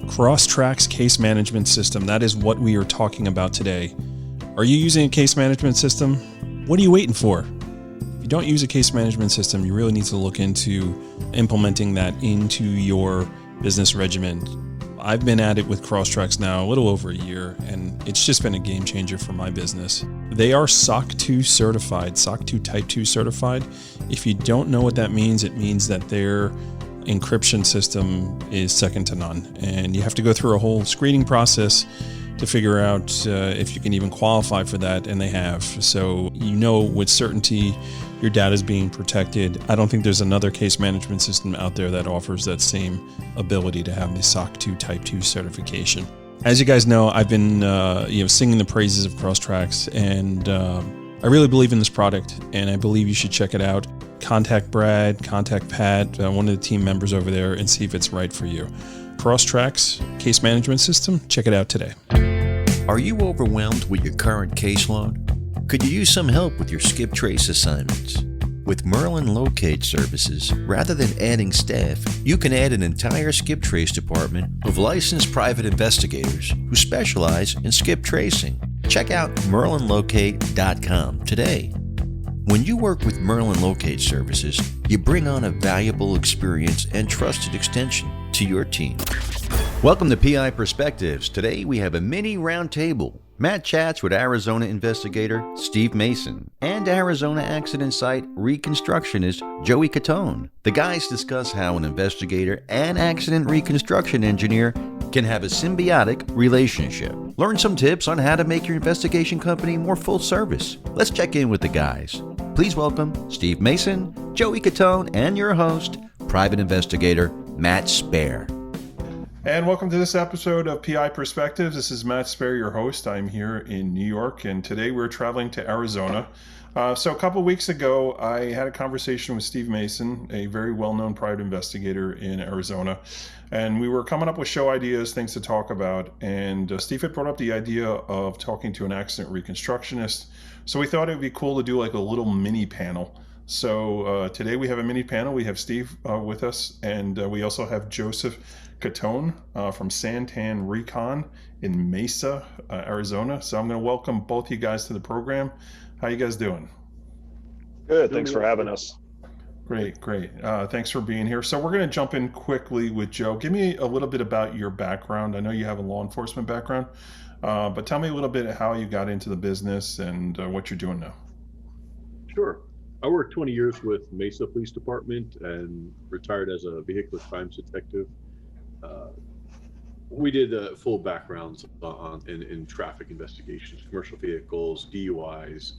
Crosstracks case management system. That is what we are talking about today. Are you using a case management system? What are you waiting for? If you don't use a case management system, you really need to look into implementing that into your business regimen. I've been at it with Crosstracks now a little over a year, and it's just been a game changer for my business. They are SOC 2 certified, SOC 2 Type 2 certified. If you don't know what that means, it means that their encryption system is second to none, and you have to go through a whole screening process to figure out if you can even qualify for that, and they have. So you know with certainty your data is being protected. I don't think there's another case management system out there that offers that same ability to have the SOC 2 Type 2 certification. As you guys know, I've been singing the praises of Crosstracks, and I really believe in this product, and I believe you should check it out. Contact Brad, contact Pat, one of the team members over there, and see if it's right for you. Crosstracks case management system, check it out today. Are you overwhelmed with your current caseload? Could you use some help with your skip trace assignments? With Merlin Locate Services, rather than adding staff, you can add an entire skip trace department of licensed private investigators who specialize in skip tracing. Check out merlinlocate.com today. When you work with Merlin Locate Services, you bring on a valuable experience and trusted extension to your team. Welcome to PI Perspectives. Today we have a mini roundtable. Matt chats with Arizona investigator Steve Mason and Arizona accident site reconstructionist Joey Catone. The guys discuss how an investigator and accident reconstruction engineer can have a symbiotic relationship. Learn some tips on how to make your investigation company more full service. Let's check in with the guys. Please welcome Steve Mason, Joey Catone, and your host, private investigator Matt Spaier. And welcome to this episode of PI Perspectives. This is Matt Spaier, your host. I'm here in New York, and today we're traveling to Arizona. So a couple of weeks ago, I had a conversation with Steve Mason, a very well-known private investigator in Arizona, and we were coming up with show ideas, things to talk about, and Steve had brought up the idea of talking to an accident reconstructionist. So we thought it would be cool to do like a little mini panel. So today we have a mini panel. We have Steve with us, and we also have Joseph Catone from Santan Recon in Mesa, Arizona. So I'm going to welcome both you guys to the program. How you guys doing? Good. Thanks for having us. Great. Thanks for being here. So we're going to jump in quickly with Joe. Give me a little bit about your background. I know you have a law enforcement background, but tell me a little bit how you got into the business and what you're doing now. Sure. I worked 20 years with Mesa Police Department and retired as a vehicular crimes detective. We did full backgrounds in traffic investigations, commercial vehicles, DUIs,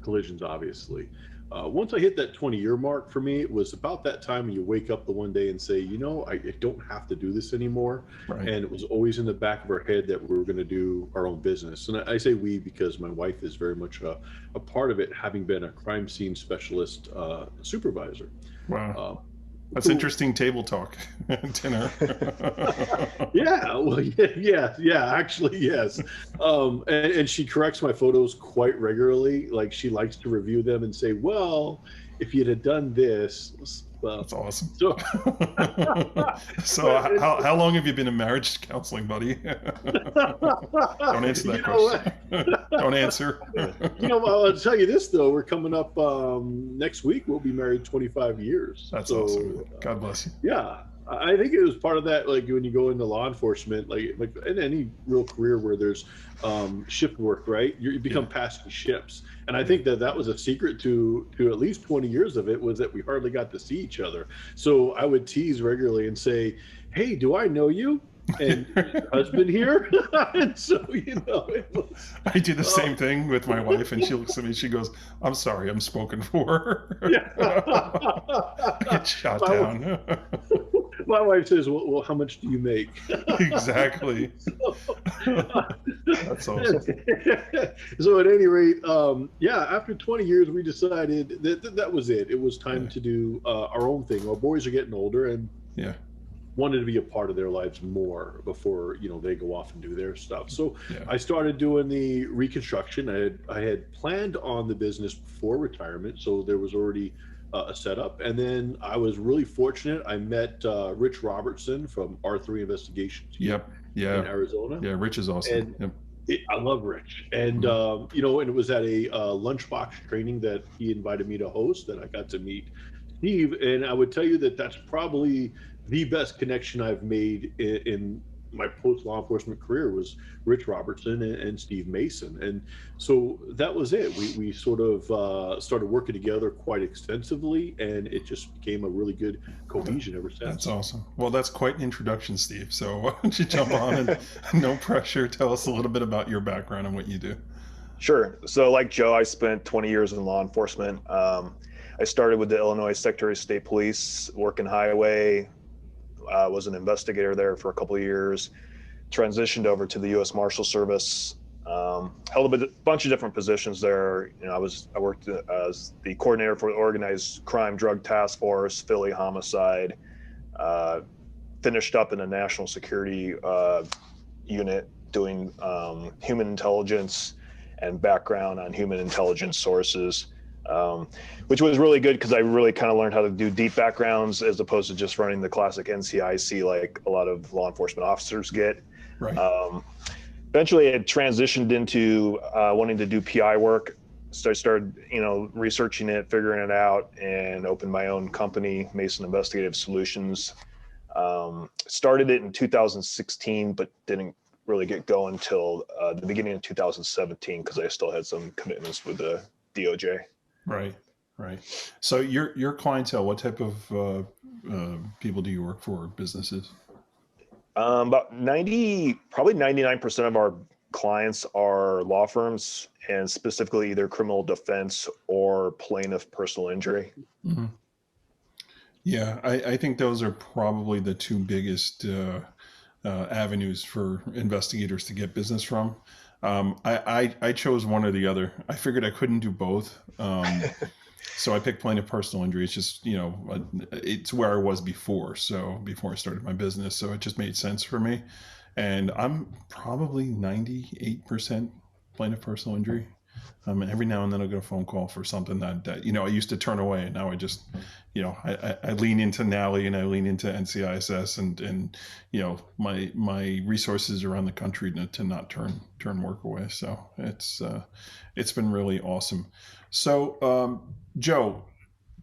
collisions, obviously. Once I hit that 20-year mark, for me, it was about that time when you wake up the one day and say, I don't have to do this anymore. Right. And it was always in the back of our head that we were going to do our own business. And I say we because my wife is very much a part of it, having been a crime scene specialist supervisor. Wow. That's interesting table talk dinner. Actually, yes. And she corrects my photos quite regularly. Like, she likes to review them and say, well, if you'd have done this. Well, that's awesome. So how long have you been in marriage counseling, buddy? Don't answer that question. Don't answer. I'll tell you this, though. We're coming up next week. We'll be married 25 years. That's awesome. God bless you. Yeah. I think it was part of that, like when you go into law enforcement, like in any real career where there's shift work, right? You become passing ships. And I think that was a secret to at least 20 years of it, was that we hardly got to see each other. So I would tease regularly and say, hey, do I know you? And your husband here? And so, it was, I do the same thing with my wife, and she looks at me, she goes, I'm sorry, I'm spoken for. Yeah. I get shot down. My wife says, well, how much do you make? Exactly. That's awesome. So at any rate, after 20 years, we decided that was it. It was time to do our own thing. Our boys are getting older, and wanted to be a part of their lives more before they go off and do their stuff. So I started doing the reconstruction. I had planned on the business before retirement, so there was already a setup. And then I was really fortunate. I met Rich Robertson from R3 Investigations here in Arizona. Yeah, Rich is awesome. And Yep. I love Rich. And, you know, and it was at a lunchbox training that he invited me to host that I got to meet Steve. And I would tell you that that's probably the best connection I've made in my post law enforcement career was Rich Robertson and Steve Mason. And so that was it. We sort of started working together quite extensively, and it just became a really good cohesion ever since. That's awesome. Well, that's quite an introduction, Steve. So why don't you jump on and no pressure. Tell us a little bit about your background and what you do. Sure. So like Joe, I spent 20 years in law enforcement. I started with the Illinois Secretary of State Police, working highway, was an investigator there for a couple of years, transitioned over to the U.S. Marshal Service, held a bunch of different positions there. You know, I worked as the coordinator for the Organized Crime Drug Task Force, Philly Homicide, finished up in a national security unit doing human intelligence and background on human intelligence sources. Which was really good because I really kind of learned how to do deep backgrounds as opposed to just running the classic NCIC like a lot of law enforcement officers get. Right. Eventually, I transitioned into wanting to do PI work. So I started, you know, researching it, figuring it out, and opened my own company, Mason Investigative Solutions. Started it in 2016, but didn't really get going until the beginning of 2017 because I still had some commitments with the DOJ. Right. So your clientele, what type of people do you work for, businesses? About probably 99% of our clients are law firms, and specifically either criminal defense or plaintiff personal injury. Mm-hmm. Yeah, I think those are probably the two biggest avenues for investigators to get business from. I chose one or the other. I figured I couldn't do both. So I picked plaintiff personal injury. It's just, you know, it's where I was before. So before I started my business, so it just made sense for me. And I'm probably 98% plaintiff personal injury. And every now and then I'll get a phone call for something that you know, I used to turn away, and now I just, you know, I lean into NALI and I lean into NCISS and you know, my resources around the country to not turn work away. So it's been really awesome. So Joe,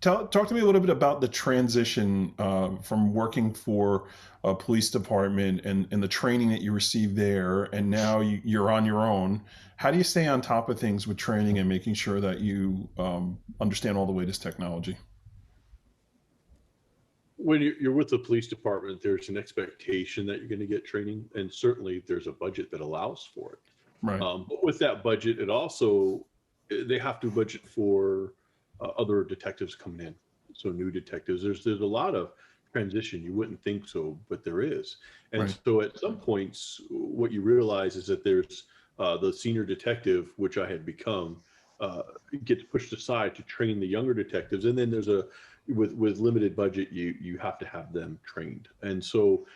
talk to me a little bit about the transition from working for a police department and the training that you received there, and now you're on your own. How do you stay on top of things with training and making sure that you understand all the latest technology? When you're with the police department, there's an expectation that you're going to get training, and certainly there's a budget that allows for it. Right. But with that budget, they have to budget for other detectives coming in. So new detectives, there's a lot of transition. You wouldn't think so, but there is. And right. So at some points, what you realize is that there's the senior detective, which I had become, gets pushed aside to train the younger detectives. And then there's with limited budget, you have to have them trained. And so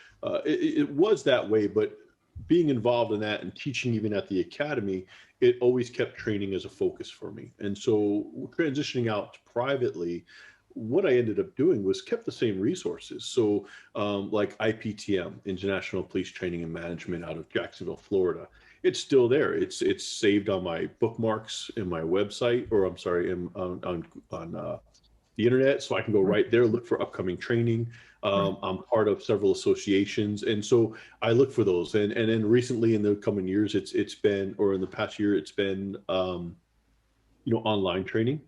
it was that way, but being involved in that and teaching even at the academy, it always kept training as a focus for me. And so transitioning out privately, what I ended up doing was kept the same resources. So like IPTM, International Police Training and Management out of Jacksonville, Florida, it's still there. It's saved on my bookmarks in my website, or I'm sorry, on the internet. So I can go right there, look for upcoming training. I'm part of several associations, and so I look for those. And then recently, in the coming years, it's been, or in the past year, it's been, you know, online training,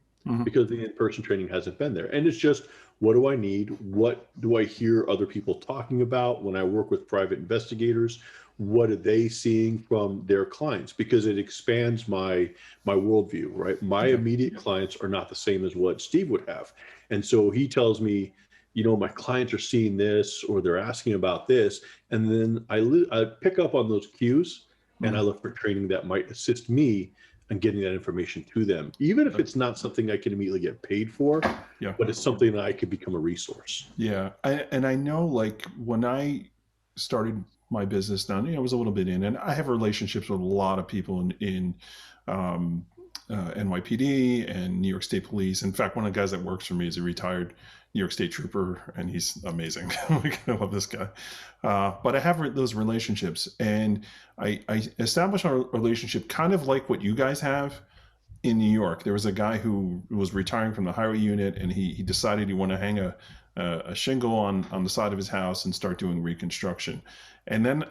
because the in-person training hasn't been there. And it's just, what do I need? What do I hear other people talking about when I work with private investigators? What are they seeing from their clients? Because it expands my worldview, right? My immediate clients are not the same as what Steve would have. And so he tells me, you know, my clients are seeing this, or they're asking about this. And then I pick up on those cues, and I look for training that might assist me in getting that information to them, even if it's not something I can immediately get paid for, but it's something that I could become a resource. Yeah. I know, like, when I started my business now, you know, I was a little bit in, and I have relationships with a lot of people in NYPD and New York State Police. In fact, one of the guys that works for me is a retired New York State Trooper, and he's amazing. I love this guy. But I have those relationships, and I established a relationship kind of like what you guys have in New York. There was a guy who was retiring from the highway unit, and he decided he wanted to hang a shingle on the side of his house and start doing reconstruction. And then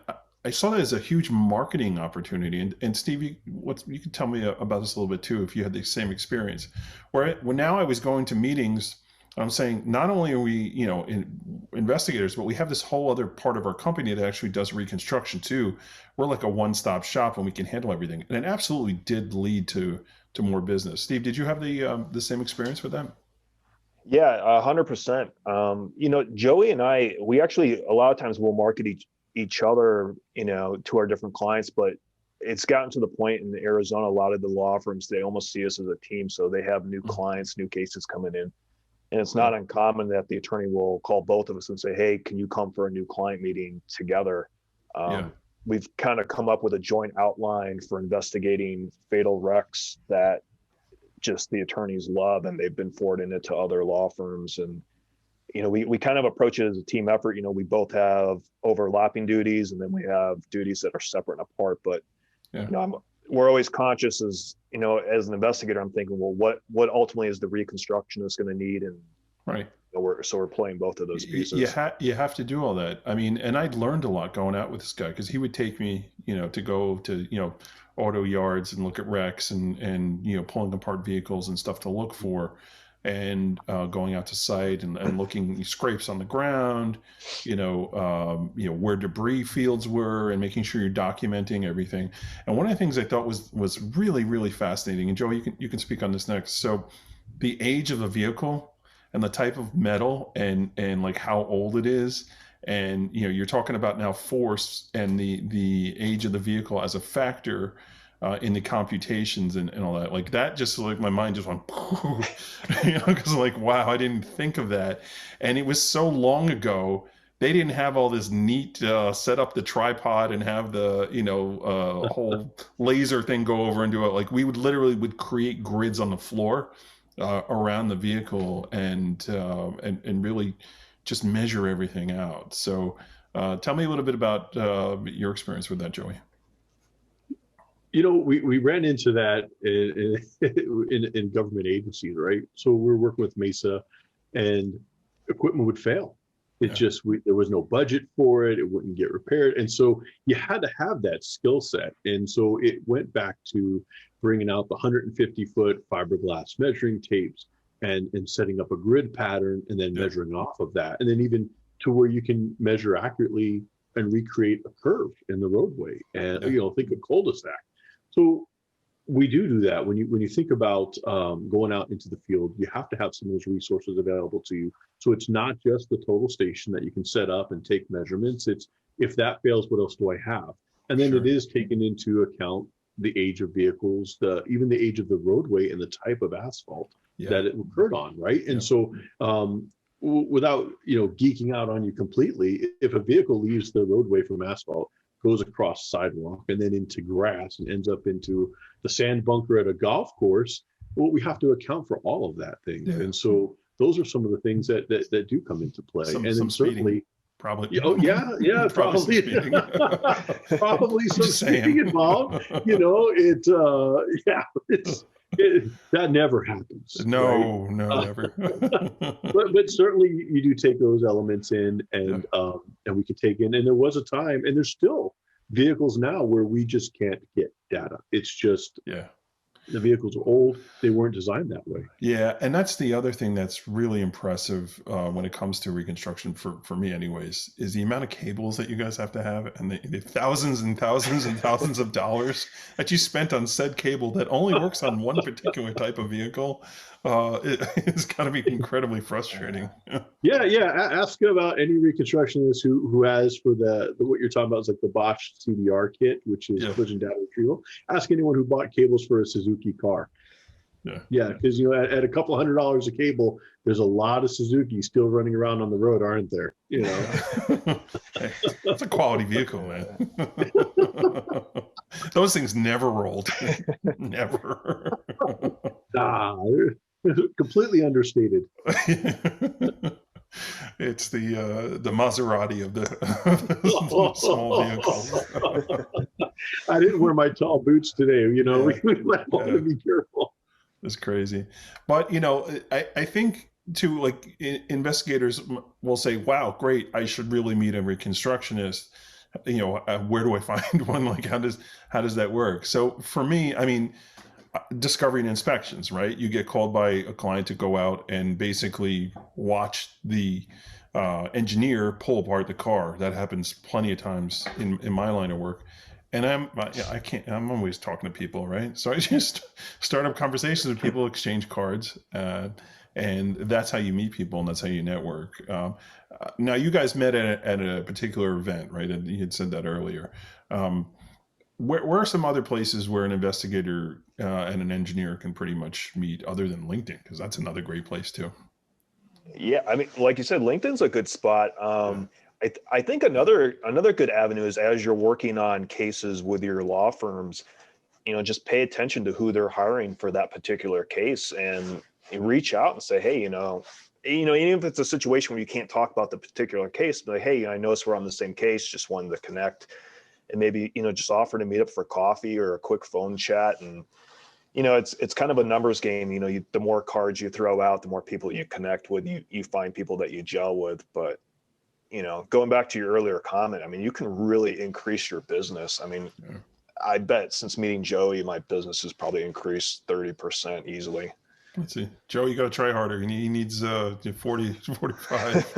I saw that as a huge marketing opportunity. And Steve, you can tell me about this a little bit too, if you had the same experience. When now I was going to meetings, I'm saying not only are we, investigators, but we have this whole other part of our company that actually does reconstruction too. We're like a one-stop shop and we can handle everything. And it absolutely did lead to more business. Steve, did you have the same experience with them? Yeah, 100%. Joey and I, we actually a lot of times will market each other, to our different clients, but it's gotten to the point in Arizona, a lot of the law firms, they almost see us as a team. So they have new clients, new cases coming in. And it's not uncommon that the attorney will call both of us and say, hey, can you come for a new client meeting together? We've kind of come up with a joint outline for investigating fatal wrecks that just the attorneys love, and they've been forwarding it to other law firms. And, we kind of approach it as a team effort. We both have overlapping duties, and then we have duties that are separate and apart. But, we're always conscious as an investigator, I'm thinking, well, what ultimately is the reconstructionist going to need? And right. We're playing both of those pieces. You have to do all that. I mean, and I'd learned a lot going out with this guy, because he would take me, to go to, auto yards and look at wrecks and pulling apart vehicles and stuff to look for, and going out to site and looking scrapes on the ground, where debris fields were, and making sure you're documenting everything. And one of the things I thought was really, really fascinating, and Joe, you can speak on this next. So the age of the vehicle and the type of metal and like how old it is. And, you're talking about now force and the age of the vehicle as a factor in the computations and all that. Like that, just like my mind just went, because like, wow, I didn't think of that. And it was so long ago. They didn't have all this neat set up the tripod and have the, whole laser thing go over and do it. Like we would create grids on the floor around the vehicle and really just measure everything out. So tell me a little bit about your experience with that, Joey. We ran into that in government agencies, right? So we were working with Mesa, and equipment would fail. There was no budget for it. It wouldn't get repaired. And so you had to have that skill set. And so it went back to bringing out the 150-foot fiberglass measuring tapes and setting up a grid pattern and then measuring off of that. And then even to where you can measure accurately and recreate a curve in the roadway and, think of cul-de-sac. So we do that. When you think about going out into the field, you have to have some of those resources available to you. So it's not just the total station that you can set up and take measurements. It's, if that fails, what else do I have? And then it is taken into account the age of vehicles, even the age of the roadway and the type of asphalt that it occurred on, right? And so without geeking out on you completely, if a vehicle leaves the roadway from asphalt, goes across sidewalk and then into grass and ends up into the sand bunker at a golf course, well, we have to account for all of that thing. And so those are some of the things that do come into play. And then certainly probably. Oh yeah, probably. Probably some speeding involved. That never happens. No, right? Never. but certainly you do take those elements in, and we can take in. And there was a time, and there's still vehicles now where we just can't get data. It's just the vehicles are old. They weren't designed that way. Yeah, and that's the other thing that's really impressive when it comes to reconstruction, for me anyways, is the amount of cables that you guys have to have, and the thousands and thousands and thousands of dollars that you spent on said cable that only works on one particular type of vehicle. It's got to be incredibly frustrating. Ask about any reconstructionist who has for the what you're talking about is like the Bosch CDR kit, which is collision data retrieval. Ask anyone who bought cables for a Suzuki car. Yeah, because at a couple $100 a cable, there's a lot of Suzuki still running around on the road, aren't there? Hey, it's a quality vehicle, man. Those things never rolled. Never. Completely understated. It's the Maserati of the small vehicles. I didn't wear my tall boots today. We might want to be careful. It's crazy. But, I think too, like investigators will say, wow, great, I should really meet a reconstructionist. Where do I find one? Like, how does that work? So for me, I mean, discovery and inspections, right? You get called by a client to go out and basically watch the engineer pull apart the car. That happens plenty of times in my line of work. And I'm always talking to people, right? So I just start up conversations with people, exchange cards, and that's how you meet people, and that's how you network. Now, you guys met at a particular event, right? And you had said that earlier. Where are some other places where an investigator and an engineer can pretty much meet other than LinkedIn? Because that's another great place too. Yeah, I mean, like you said, LinkedIn's a good spot. I think another good avenue is, as you're working on cases with your law firms, just pay attention to who they're hiring for that particular case, and reach out and say, hey, even if it's a situation where you can't talk about the particular case, but like, hey, I noticed we're on the same case, just wanted to connect, and maybe just offer to meet up for coffee or a quick phone chat. And it's kind of a numbers game. The more cards you throw out, the more people you connect with, you find people that you gel with. But going back to your earlier comment, I mean, you can really increase your business. I mean, I bet since meeting Joey, my business has probably increased 30% easily. Let's see. Joe, you got to try harder. He needs 40, 45.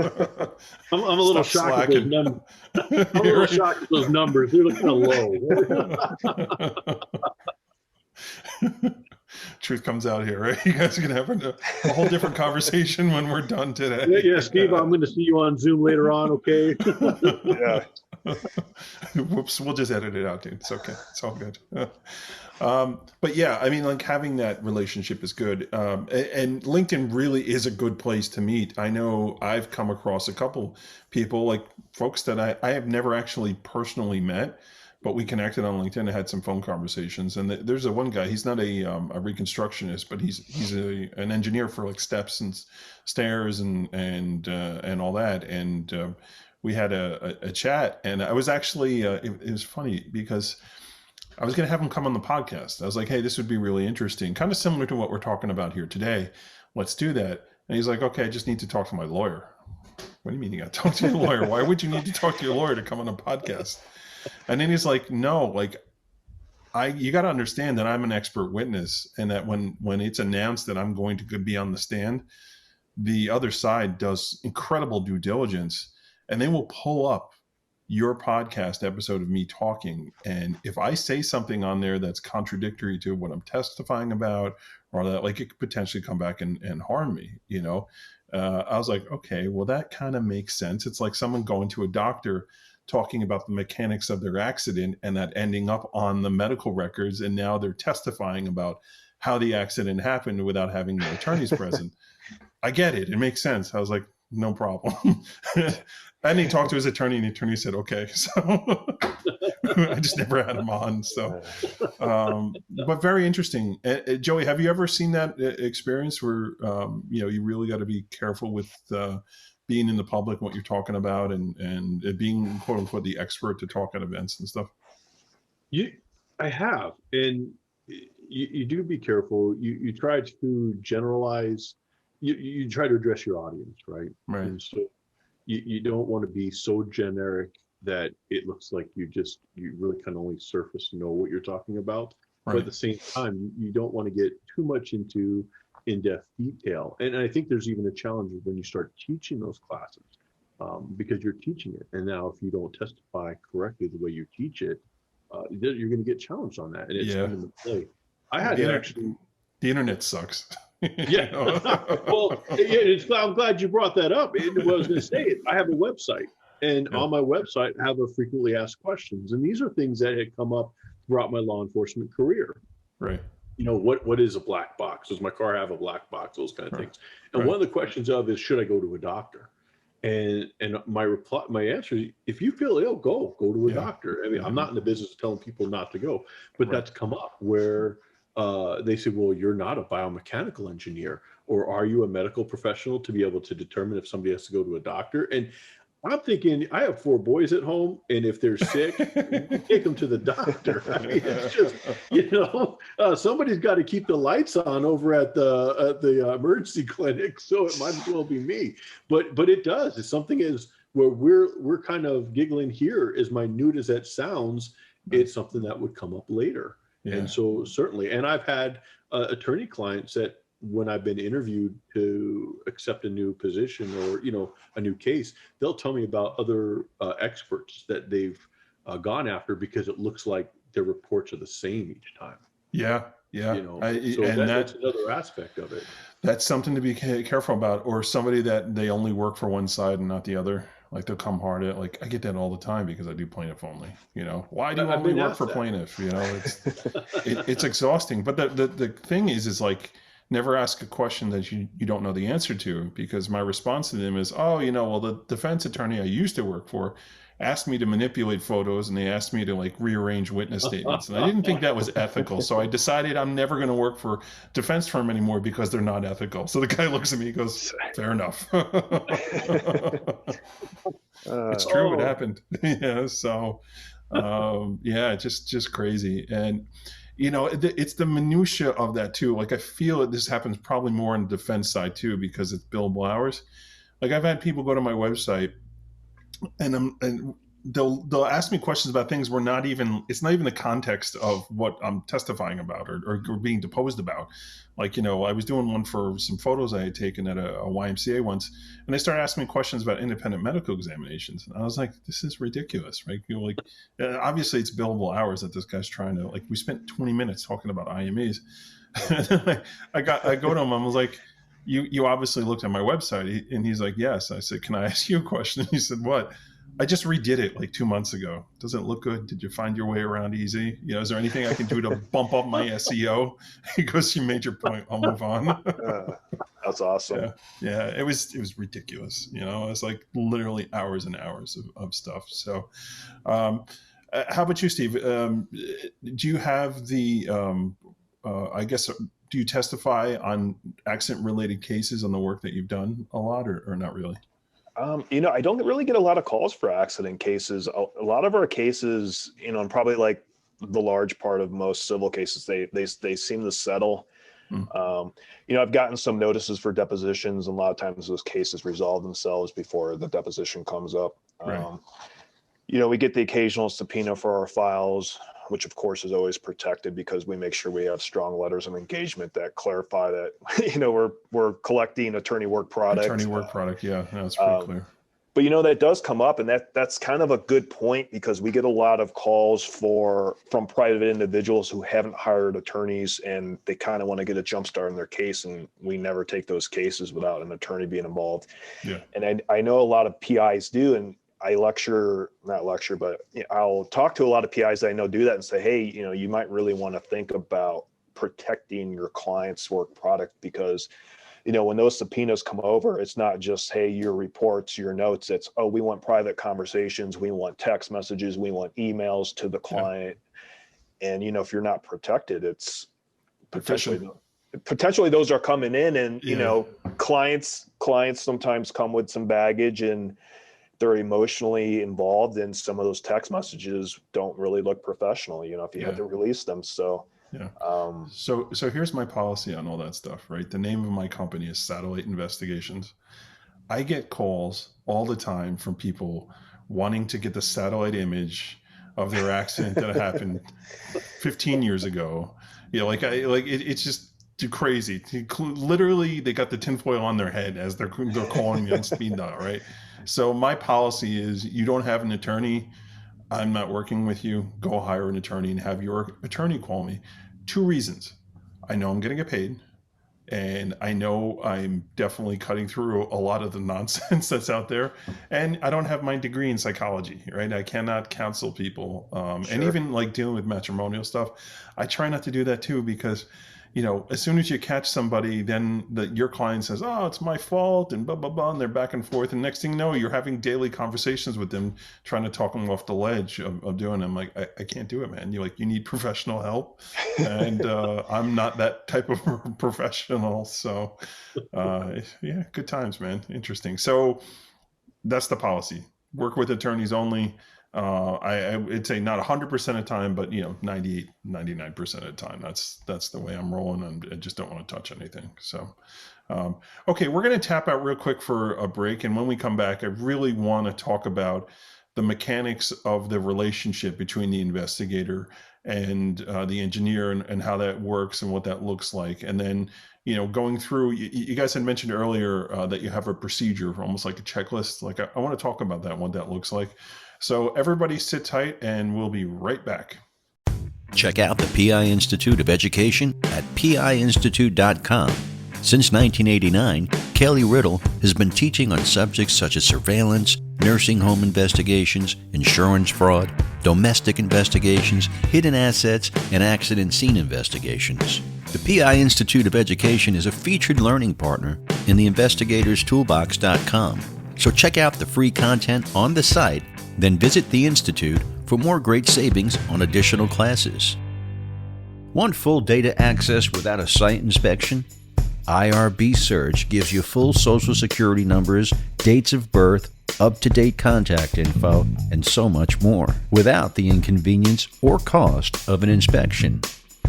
I'm a little shocked at those numbers. I'm a little shocked at those numbers. They're looking low. Truth comes out here, right? You guys are going to have a whole different conversation when we're done today. Yeah, Steve, I'm going to see you on Zoom later on, okay? Yeah. Whoops, we'll just edit it out, dude. It's okay. It's all good. But yeah, I mean, like, having that relationship is good. And LinkedIn really is a good place to meet. I know I've come across a couple people, like folks that I have never actually personally met, but we connected on LinkedIn and had some phone conversations. And there's one guy, he's not a reconstructionist, but he's an engineer for like steps and stairs and all that. And we had a chat, and I was actually, it was funny because I was going to have him come on the podcast. I was like, hey, this would be really interesting. Kind of similar to what we're talking about here today. Let's do that. And he's like, okay, I just need to talk to my lawyer. What do you mean you got to talk to your lawyer? Why would you need to talk to your lawyer to come on a podcast? And then he's like, no, like, you got to understand that I'm an expert witness, and that when it's announced that I'm going to be on the stand, the other side does incredible due diligence, and they will pull up your podcast episode of me talking. And if I say something on there that's contradictory to what I'm testifying about, or that, like, it could potentially come back and harm me, I was like, okay, well, that kind of makes sense. It's like someone going to a doctor talking about the mechanics of their accident and that ending up on the medical records, and now they're testifying about how the accident happened without having the attorneys present. I get it. It makes sense. I was like, no problem. And he talked to his attorney, and the attorney said, okay. So I just never had him on. So, but very interesting. Joey, have you ever seen that experience where, you really got to be careful with being in the public, what you're talking about, and being, quote unquote, the expert to talk at events and stuff? I have. And you do be careful. You try to generalize. You try to address your audience, right? Right. And so you don't want to be so generic that it looks like you really kind of only surface know what you're talking about. Right. But at the same time, you don't want to get too much into in-depth detail. And I think there's even a challenge when you start teaching those classes, because you're teaching it. And now if you don't testify correctly the way you teach it, you're going to get challenged on that. And it's come into play. I had to actually... The internet sucks. Yeah. Well, I'm glad you brought that up. What I was going to say, I have a website, and on my website, I have a frequently asked questions. And these are things that had come up throughout my law enforcement career. Right. what is a black box? Does my car have a black box? Those kind of things. And one of the questions is, should I go to a doctor? And my answer is, if you feel ill, go to a doctor. I mean, I'm not in the business of telling people not to go, but that's come up where they say, well, you're not a biomechanical engineer, or are you a medical professional to be able to determine if somebody has to go to a doctor? And I'm thinking, I have 4 boys at home, and if they're sick, take them to the doctor. I mean, it's just, somebody's got to keep the lights on over at the emergency clinic, so it might as well be me. But it does. It's something where we're kind of giggling here, as minute as that sounds. It's something that would come up later. Yeah. And so certainly, and I've had attorney clients that, when I've been interviewed to accept a new position or, a new case, they'll tell me about other experts that they've gone after because it looks like their reports are the same each time. Yeah. That's another aspect of it. That's something to be careful about. Or somebody that they only work for one side and not the other. Like, they'll come hard at, like, I get that all the time because I do plaintiff only. Why do you only work for plaintiff? It's exhausting. But the thing is like, never ask a question that you don't know the answer to, because my response to them is, well, the defense attorney I used to work for asked me to manipulate photos, and they asked me to, like, rearrange witness statements. And I didn't think that was ethical. So I decided I'm never going to work for a defense firm anymore because they're not ethical. So the guy looks at me and goes, fair enough. It's true. It happened. So, just crazy. And, it's the minutia of that too. Like, I feel this happens probably more on the defense side too, because it's billable hours. Like, I've had people go to my website and they'll ask me questions about things it's not even the context of what I'm testifying about or being deposed about. Like, I was doing one for some photos I had taken at a YMCA once, and they started asking me questions about independent medical examinations. And I was like, this is ridiculous, right? Obviously it's billable hours that this guy's trying to, like, we spent 20 minutes talking about IMEs. I go to him, I was like, you obviously looked at my website. And he's like, yes. I said, can I ask you a question? He said, what? I just redid it like 2 months ago. Doesn't it look good? Did you find your way around easy? Is there anything I can do to bump up my SEO? He goes, you made your point. I'll move on. That's awesome. Yeah. It was ridiculous. It was like literally hours and hours of stuff. So, how about you, Steve? Do you have do you testify on accident-related cases on the work that you've done a lot, or not really? I don't really get a lot of calls for accident cases. A lot of our cases, and probably like the large part of most civil cases, they seem to settle. I've gotten some notices for depositions, and a lot of times those cases resolve themselves before the deposition comes up. Right. We get the occasional subpoena for our files, which of course is always protected because we make sure we have strong letters of engagement that clarify that, we're collecting attorney work product. Yeah, that's pretty clear. But that does come up, and that's kind of a good point, because we get a lot of calls from private individuals who haven't hired attorneys, and they kind of want to get a jump start in their case, and we never take those cases without an attorney being involved. Yeah. And I know a lot of PIs do, and I I'll talk to a lot of PIs that I know do that and say, hey, you might really want to think about protecting your client's work product, because, when those subpoenas come over, it's not just, hey, your reports, your notes. It's, we want private conversations. We want text messages. We want emails to the client. Yeah. And, if you're not protected, it's potentially those are coming in, and, clients sometimes come with some baggage, and they're emotionally involved, and some of those text messages don't really look professional, if you had to release them. So, so here's my policy on all that stuff, right? The name of my company is Satellite Investigations. I get calls all the time from people wanting to get the satellite image of their accident that happened 15 years ago. It's just too crazy. Literally, they got the tinfoil on their head as they're calling me on speed dial, right? So my policy is, you don't have an attorney, I'm not working with you. Go hire an attorney and have your attorney call me. 2 reasons. I know I'm going to get paid, And I know I'm definitely cutting through a lot of the nonsense that's out there. And I don't have my degree in psychology, right? I cannot counsel people. And even like dealing with matrimonial stuff, I try not to do that too, because, as soon as you catch somebody, then your client says, oh, it's my fault, and blah, blah, blah. And they're back and forth. And next thing you know, you're having daily conversations with them, trying to talk them off the ledge of doing them. Like, I can't do it, man. You need professional help. And I'm not that type of professional. So yeah, good times, man. Interesting. So that's the policy. Work with attorneys only. I would say not 100% of the time, but 98, 99% of the time. That's the way I'm rolling. I just don't want to touch anything. So, okay, we're going to tap out real quick for a break. And when we come back, I really want to talk about the mechanics of the relationship between the investigator and the engineer, and how that works and what that looks like. And then, going through, you guys had mentioned earlier that you have a procedure, almost like a checklist. Like I want to talk about that, what that looks like. So everybody sit tight, and we'll be right back. Check out the PI Institute of Education at piinstitute.com. Since 1989, Kelly Riddle has been teaching on subjects such as surveillance, nursing home investigations, insurance fraud, domestic investigations, hidden assets, and accident scene investigations. The PI Institute of Education is a featured learning partner in the investigatorstoolbox.com. So check out the free content on the site, then visit the Institute for more great savings on additional classes. Want full data access without a site inspection? IRB Search gives you full Social Security numbers, dates of birth, up-to-date contact info, and so much more, without the inconvenience or cost of an inspection.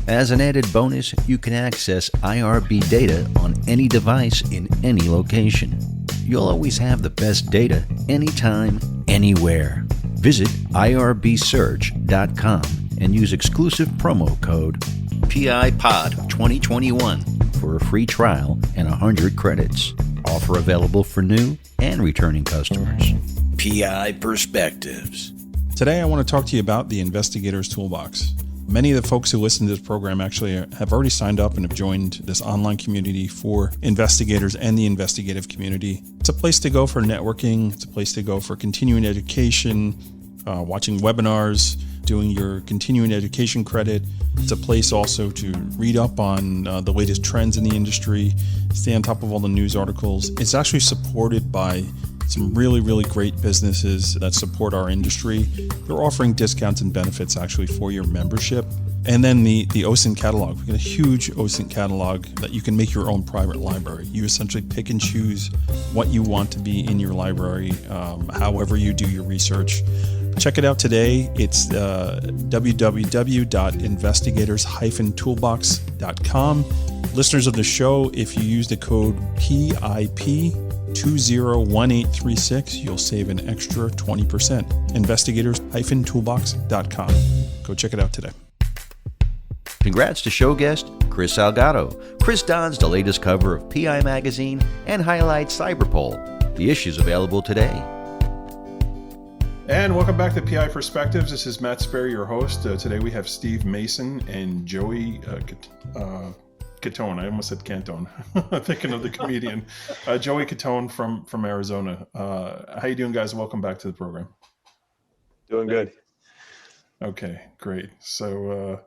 As an added bonus, you can access IRB data on any device in any location. You'll always have the best data, anytime, anywhere. Visit irbsearch.com and use exclusive promo code PIPOD2021 for a free trial and 100 credits. Offer available for new and returning customers. PI Perspectives. Today I want to talk to you about the Investigator's Toolbox. Many of the folks who listen to this program actually have already signed up and have joined this online community for investigators and the investigative community. It's a place to go for networking. It's a place to go for continuing education, watching webinars, doing your continuing education credit. It's a place also to read up on the latest trends in the industry, stay on top of all the news articles. It's actually supported by some really, really great businesses that support our industry. They're offering discounts and benefits actually for your membership. And then the OSINT catalog. We've got a huge OSINT catalog that you can make your own private library. You essentially pick and choose what you want to be in your library, however you do your research. Check it out today. It's www.investigators-toolbox.com. Listeners of the show, if you use the code PIP201836, you'll save an extra 20%. Investigators-toolbox.com. Go check it out today. Congrats to show guest Chris Salgado. Chris dons the latest cover of PI Magazine and highlights Cyberpol. The issue's available today. And welcome back to PI Perspectives. This is Matt Spaier, your host. Today we have Steve Mason and Joey Catone. I almost said Cantone. Thinking of the comedian. Joey Catone from Arizona. How you doing, guys? Welcome back to the program. Doing good. Okay, great. So,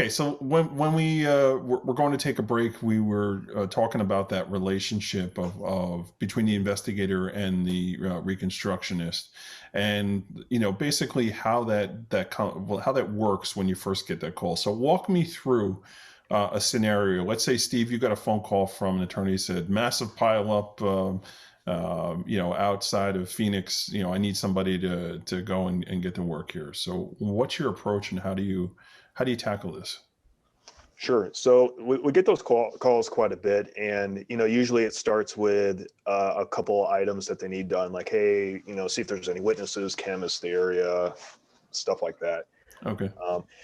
so when we're going to take a break, we were talking about that relationship of between the investigator and the reconstructionist, and basically how that works when you first get that call. So walk me through a scenario. Let's say, Steve, you got a phone call from an attorney who said, massive pileup, outside of Phoenix. I need somebody to go and get to work here. So what's your approach, and how do you tackle this? Sure. So we get those calls quite a bit, and usually it starts with a couple items that they need done, like, hey, see if there's any witnesses, canvass the area, stuff like that. Okay.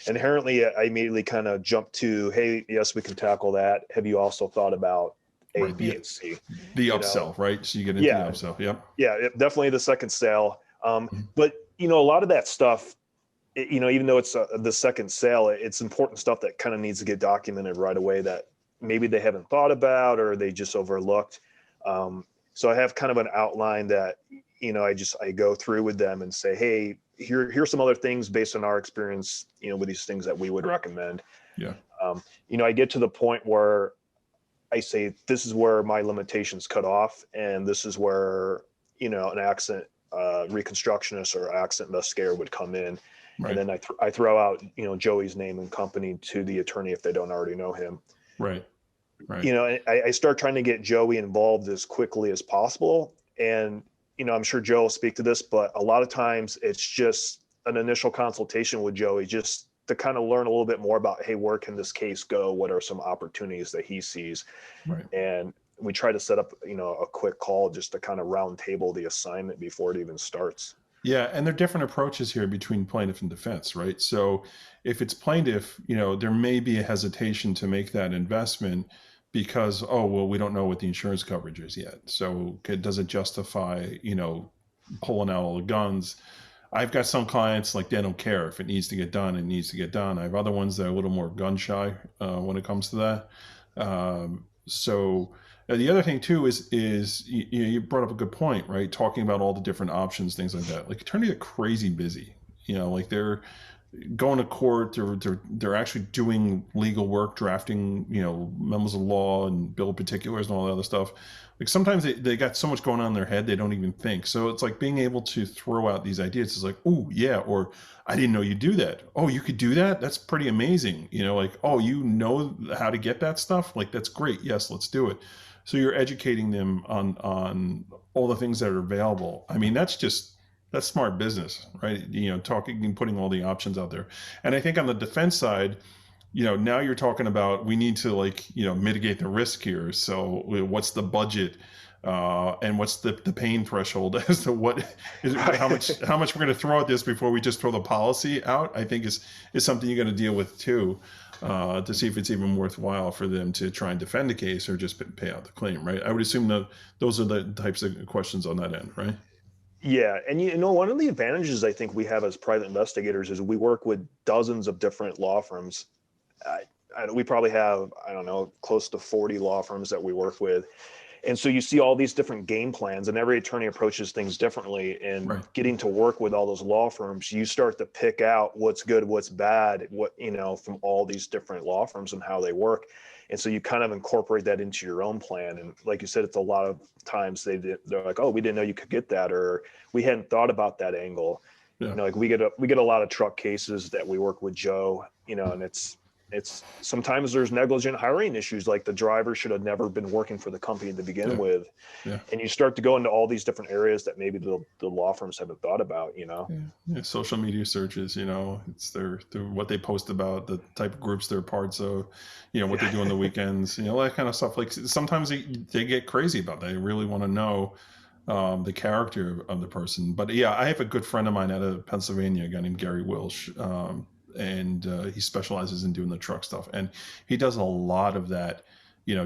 Inherently, I immediately kind of jump to, hey, yes, we can tackle that. Have you also thought about A, Right. B, and C? The upsell, right? So you get into the upsell. Yep. Yeah, definitely the second sale. But a lot of that stuff, even though it's the second sale, it's important stuff that kind of needs to get documented right away, that maybe they haven't thought about or they just overlooked. So I have kind of an outline that, I go through with them and say, hey, here's some other things based on our experience, with these things that we would recommend. Yeah. I get to the point where I say, this is where my limitations cut off. And this is where, an accident reconstructionist or accident investigator would come in. Right. And then I throw out, Joey's name and company to the attorney if they don't already know him. Right. Right. I start trying to get Joey involved as quickly as possible. And, I'm sure Joe will speak to this, but a lot of times it's just an initial consultation with Joey just to kind of learn a little bit more about, hey, where can this case go? What are some opportunities that he sees? Right. And we try to set up, a quick call just to kind of round table the assignment before it even starts. Yeah, and there are different approaches here between plaintiff and defense, right? So if it's plaintiff, there may be a hesitation to make that investment because, we don't know what the insurance coverage is yet. So does it justify, pulling out all the guns? I've got some clients, like, they don't care if it needs to get done, it needs to get done. I have other ones that are a little more gun shy when it comes to that. So the other thing too is you brought up a good point, right? Talking about all the different options, things like that. Like, attorneys are crazy busy. Like, they're going to court, they're actually doing legal work, drafting, memos of law and bill of particulars and all that other stuff. Like, sometimes they got so much going on in their head they don't even think. So it's like being able to throw out these ideas. It's like, oh yeah, or I didn't know you do that. Oh, you could do that? That's pretty amazing. Like, oh, you know how to get that stuff? Like, that's great. Yes, let's do it. So you're educating them on all the things that are available. I mean, that's smart business, right? Talking and putting all the options out there. And I think on the defense side, now you're talking about, we need to mitigate the risk here. So what's the budget? And what's the pain threshold as to how much we're going to throw at this before we just throw the policy out, I think is something you're going to deal with too, to see if it's even worthwhile for them to try and defend the case or just pay out the claim, right? I would assume that those are the types of questions on that end, right? Yeah. And one of the advantages I think we have as private investigators is we work with dozens of different law firms. We probably have, close to 40 law firms that we work with. And so you see all these different game plans, and every attorney approaches things differently. And Right. Getting to work with all those law firms, you start to pick out what's good, what's bad, from all these different law firms and how they work. And so you kind of incorporate that into your own plan. And like you said, it's a lot of times they're like, oh, we didn't know you could get that, or we hadn't thought about that angle. Yeah. Like we get a lot of truck cases that we work with Joe, and it's sometimes there's negligent hiring issues, like the driver should have never been working for the company to begin with. Yeah. And you start to go into all these different areas that maybe the law firms haven't thought about, Yeah. Social media searches, it's their what they post about, the type of groups they're parts of, what they do on the weekends, all that kind of stuff. Like, sometimes they get crazy about that. They really want to know the character of the person. But yeah, I have a good friend of mine out of Pennsylvania, a guy named Gary Wilsh, and he specializes in doing the truck stuff, and he does a lot of that,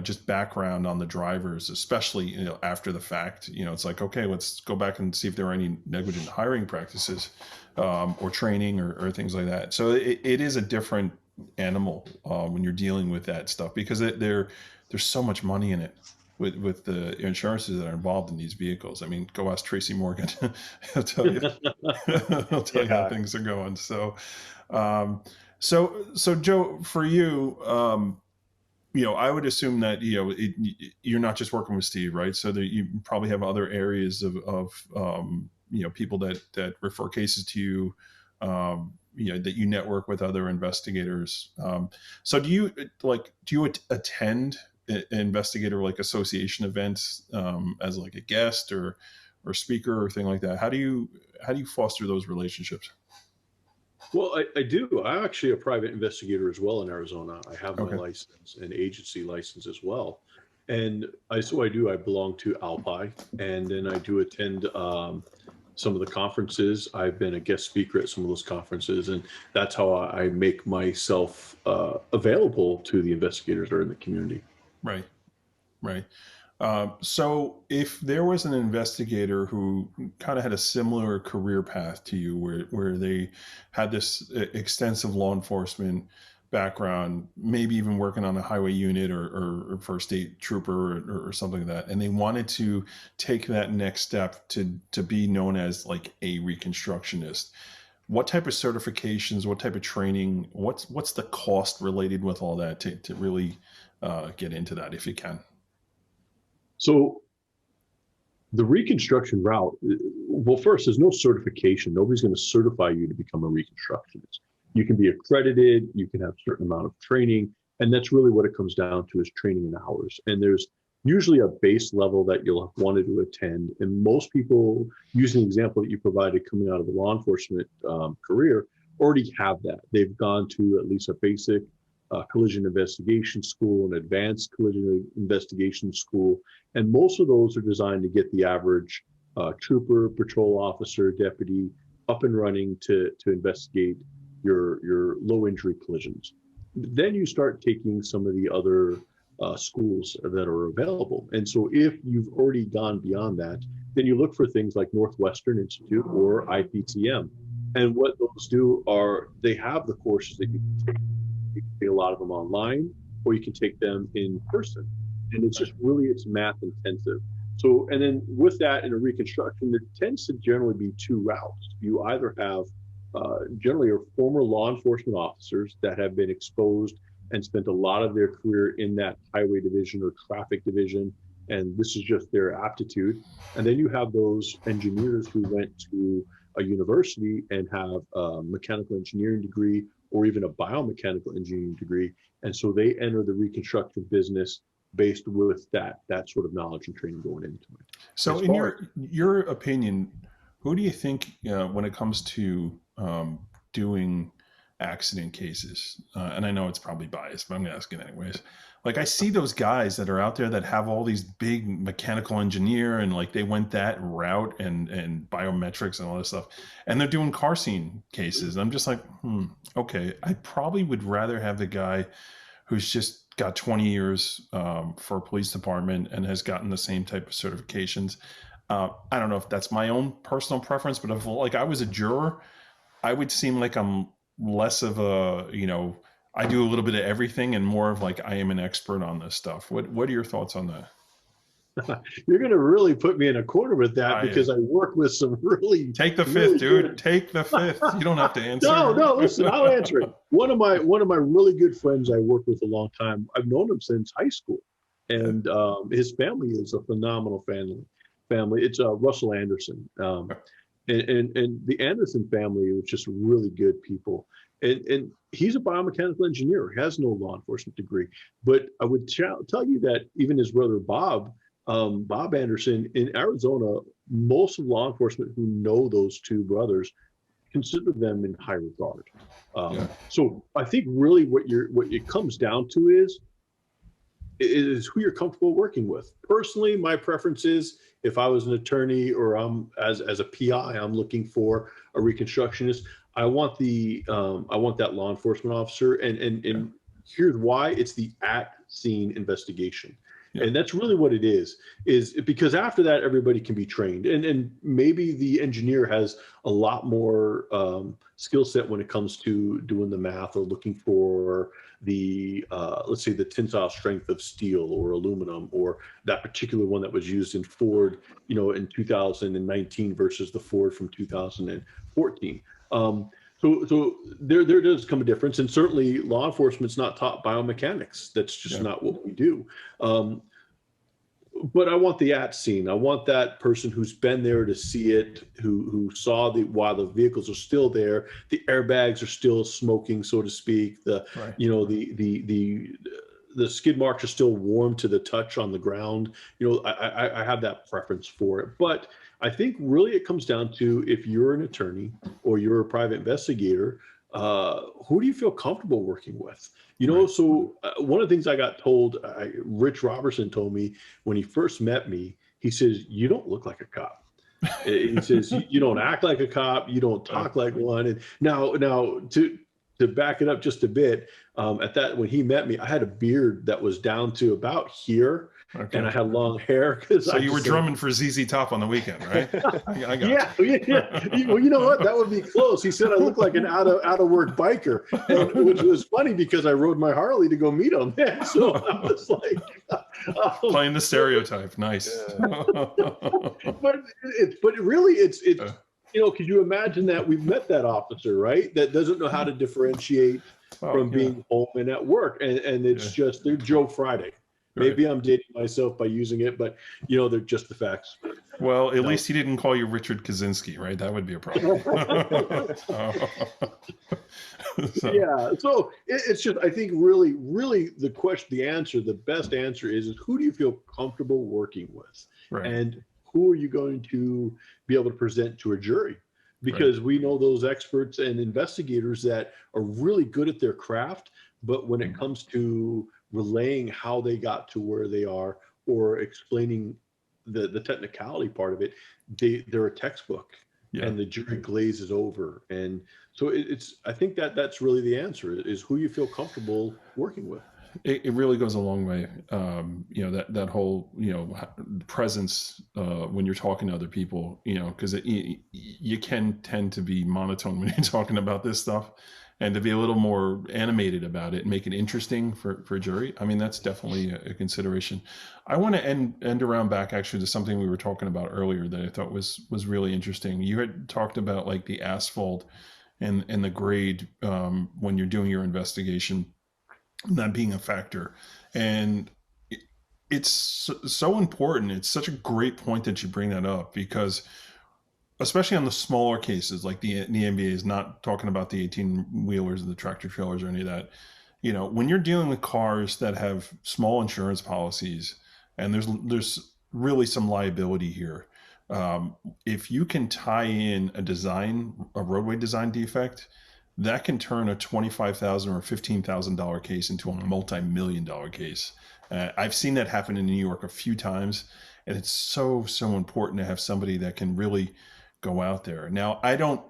just background on the drivers, especially after the fact. It's like, okay, let's go back and see if there are any negligent hiring practices or training or things like that. So it is a different animal when you're dealing with that stuff, because there's so much money in it with the insurances that are involved in these vehicles. I mean, go ask Tracy Morgan. He'll tell you, you how things are going. So Joe, for you, I would assume that, you're not just working with Steve, right? So that you probably have other areas of people that refer cases to you, that you network with other investigators. So do you attend investigator association events as a guest or speaker or thing like that? How do you foster those relationships? Well, I do. I'm actually a private investigator as well in Arizona. I have my license and agency license as well. And I belong to Alpi, and then I do attend some of the conferences. I've been a guest speaker at some of those conferences, and that's how I make myself available to the investigators that are in the community. Right. So if there was an investigator who kind of had a similar career path to you, where they had this extensive law enforcement background, maybe even working on a highway unit or first aid trooper or something like that, and they wanted to take that next step to be known as like a reconstructionist. What type of certifications, what type of training, what's the cost related with all that to really get into that, if you can? So the reconstruction route, well, first, there's no certification. Nobody's going to certify you to become a reconstructionist. You can be accredited, you can have a certain amount of training, and that's really what it comes down to, is training and hours. And there's usually a base level that you'll have wanted to attend. And most people, using the example that you provided coming out of a law enforcement career, already have that. They've gone to at least a basic collision investigation school, an advanced collision investigation school. And most of those are designed to get the average trooper, patrol officer, deputy up and running to investigate your low injury collisions. Then you start taking some of the other schools that are available. And so if you've already gone beyond that, then you look for things like Northwestern Institute or IPTM. And what those do are they have the courses that you can take. You can take a lot of them online, or you can take them in person. And it's just really, it's math intensive. So, and then with that in a reconstruction, there tends to generally be two routes. You either have generally are former law enforcement officers that have been exposed and spent a lot of their career in that highway division or traffic division, and this is just their aptitude. And then you have those engineers who went to a university and have a mechanical engineering degree or even a biomechanical engineering degree, and so they enter the reconstruction business based with that sort of knowledge and training going into it. So in your opinion, who do you think when it comes to doing accident cases, and I know it's probably biased, but I'm going to ask it anyways. Like, I see those guys that are out there that have all these big mechanical engineer and like they went that route and biometrics and all this stuff, and they're doing car scene cases. I'm just like, okay, I probably would rather have the guy who's just got 20 years for a police department and has gotten the same type of certifications. I don't know if that's my own personal preference, but if like I was a juror, I would seem like I'm less of a, I do a little bit of everything and more of like I am an expert on this stuff. What are your thoughts on that? You're going to really put me in a corner with that because I work with some really take the fifth, dude. Take the fifth. You don't have to answer. No, listen, I'll answer it. One of my really good friends I worked with a long time. I've known him since high school, and his family is a phenomenal family. It's Russell Anderson. And the Anderson family was just really good people. And he's a biomechanical engineer, has no law enforcement degree. But I would tell you that even his brother, Bob Anderson, in Arizona, most of law enforcement who know those two brothers consider them in high regard. So I think really what it comes down to is who you're comfortable working with. Personally, my preference is if I was an attorney or I'm as a PI, I'm looking for a reconstructionist. I want that law enforcement officer, and here's why: it's the at-scene investigation. Yeah. And that's really what it is because after that, everybody can be trained. And maybe the engineer has a lot more skill set when it comes to doing the math or looking for the, let's say, the tensile strength of steel or aluminum, or that particular one that was used in Ford, in 2019 versus the Ford from 2014. So there does come a difference, and certainly law enforcement's not taught biomechanics. That's just not what we do. But I want the at scene. I want that person who's been there to see it, who saw while the vehicles are still there, the airbags are still smoking, so to speak. The skid marks are still warm to the touch on the ground. I have that preference for it. But I think really it comes down to, if you're an attorney or you're a private investigator, who do you feel comfortable working with? So one of the things I got told, Rich Robertson told me when he first met me, he says, "You don't look like a cop." He says, "You don't act like a cop. You don't talk like one." And now to back it up just a bit, when he met me, I had a beard that was down to about here. Okay. and I had long hair. So you were drumming for ZZ Top on the weekend, right? I got yeah. Well, you know what? That would be close. He said I look like an out of work biker, and which was funny because I rode my Harley to go meet him. And so I was like, playing the stereotype. Nice. but really, it's could you imagine that we've met that officer, right? That doesn't know how to differentiate from being home and at work, and it's just they're Joe Friday. Maybe I'm dating myself by using it, but they're just the facts. Well, at least he didn't call you Richard Kaczynski, right? That would be a problem. Yeah. So it's just, I think really the best answer is who do you feel comfortable working with? Right. And who are you going to be able to present to a jury? Because we know those experts and investigators that are really good at their craft, but when it comes to relaying how they got to where they are or explaining the technicality part of it, they're a textbook, and the jury glazes over. And so I think that's really the answer is who you feel comfortable working with. It really goes a long way. That whole, presence when you're talking to other people, because you can tend to be monotone when you're talking about this stuff, and to be a little more animated about it and make it interesting for a jury. I mean, that's definitely a consideration. I want to end around back actually to something we were talking about earlier that I thought was really interesting. You had talked about like the asphalt and the grade when you're doing your investigation, not being a factor. And it's so important. It's such a great point that you bring that up, because especially on the smaller cases, like the NBA is not talking about the 18-wheelers and the tractor trailers or any of that. When you're dealing with cars that have small insurance policies, and there's really some liability here. If you can tie in a roadway design defect, that can turn a $25,000 or $15,000 case into a multi-million-dollar case. I've seen that happen in New York a few times, and it's so important to have somebody that can really go out there. Now, I don't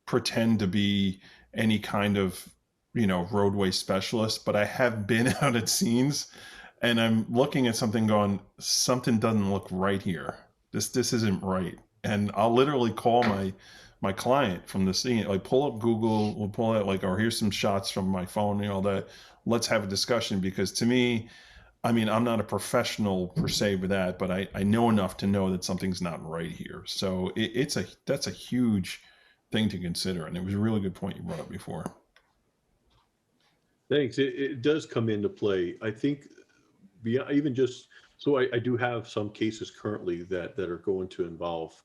pretend to be any kind of, roadway specialist, but I have been out at scenes, and I'm looking at something going, something doesn't look right here. This isn't right. And I'll literally call my client from the scene, like pull up Google, we'll pull out or here's some shots from my phone and all that. Let's have a discussion, because to me, I mean, I'm not a professional per se with that, but I know enough to know that something's not right here. So that's a huge thing to consider. And it was a really good point you brought up before. Thanks. It does come into play. I think beyond even just, so I do have some cases currently that are going to involve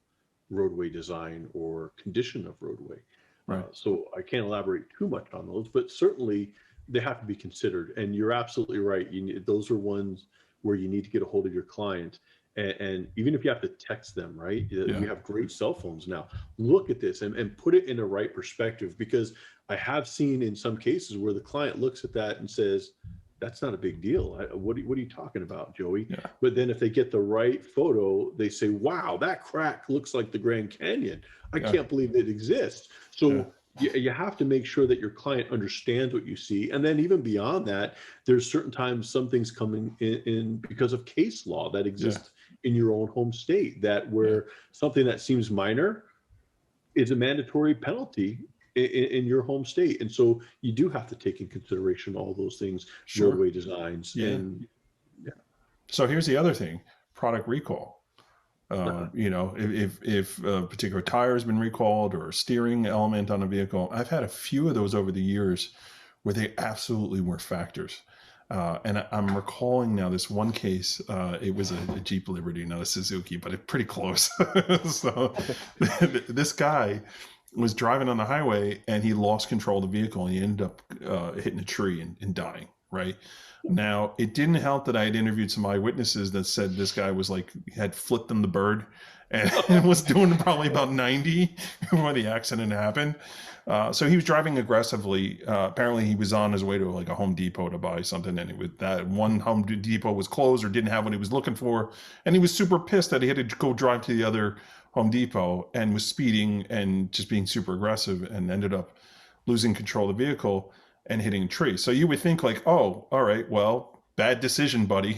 roadway design or condition of roadway. Right. So I can't elaborate too much on those, but certainly they have to be considered. And you're absolutely right. Those are ones where you need to get a hold of your client. And even if you have to text them, right? You have great cell phones now. Look at this and put it in the right perspective, because I have seen in some cases where the client looks at that and says, that's not a big deal. What are you talking about, Joey? Yeah. But then if they get the right photo, they say, wow, that crack looks like the Grand Canyon. I can't believe it exists. So you have to make sure that your client understands what you see. And then even beyond that, there's certain times some things come in because of case law that exists in your own home state, that where something that seems minor is a mandatory penalty in your home state. And so you do have to take in consideration all those things, roadway designs. And so here's the other thing, product recall. If a particular tire has been recalled or a steering element on a vehicle, I've had a few of those over the years where they absolutely were factors. And I'm recalling now this one case, it was a Jeep Liberty, not a Suzuki, but it's pretty close. So this guy was driving on the highway and he lost control of the vehicle and he ended up hitting a tree and dying, right? Now, it didn't help that I had interviewed some eyewitnesses that said this guy was had flipped them the bird and was doing probably about 90 when the accident happened. So he was driving aggressively. Apparently he was on his way to a Home Depot to buy something, and that one Home Depot was closed or didn't have what he was looking for. And he was super pissed that he had to go drive to the other Home Depot and was speeding and just being super aggressive and ended up losing control of the vehicle and hitting a tree. So you would think oh, all right, well, bad decision, buddy.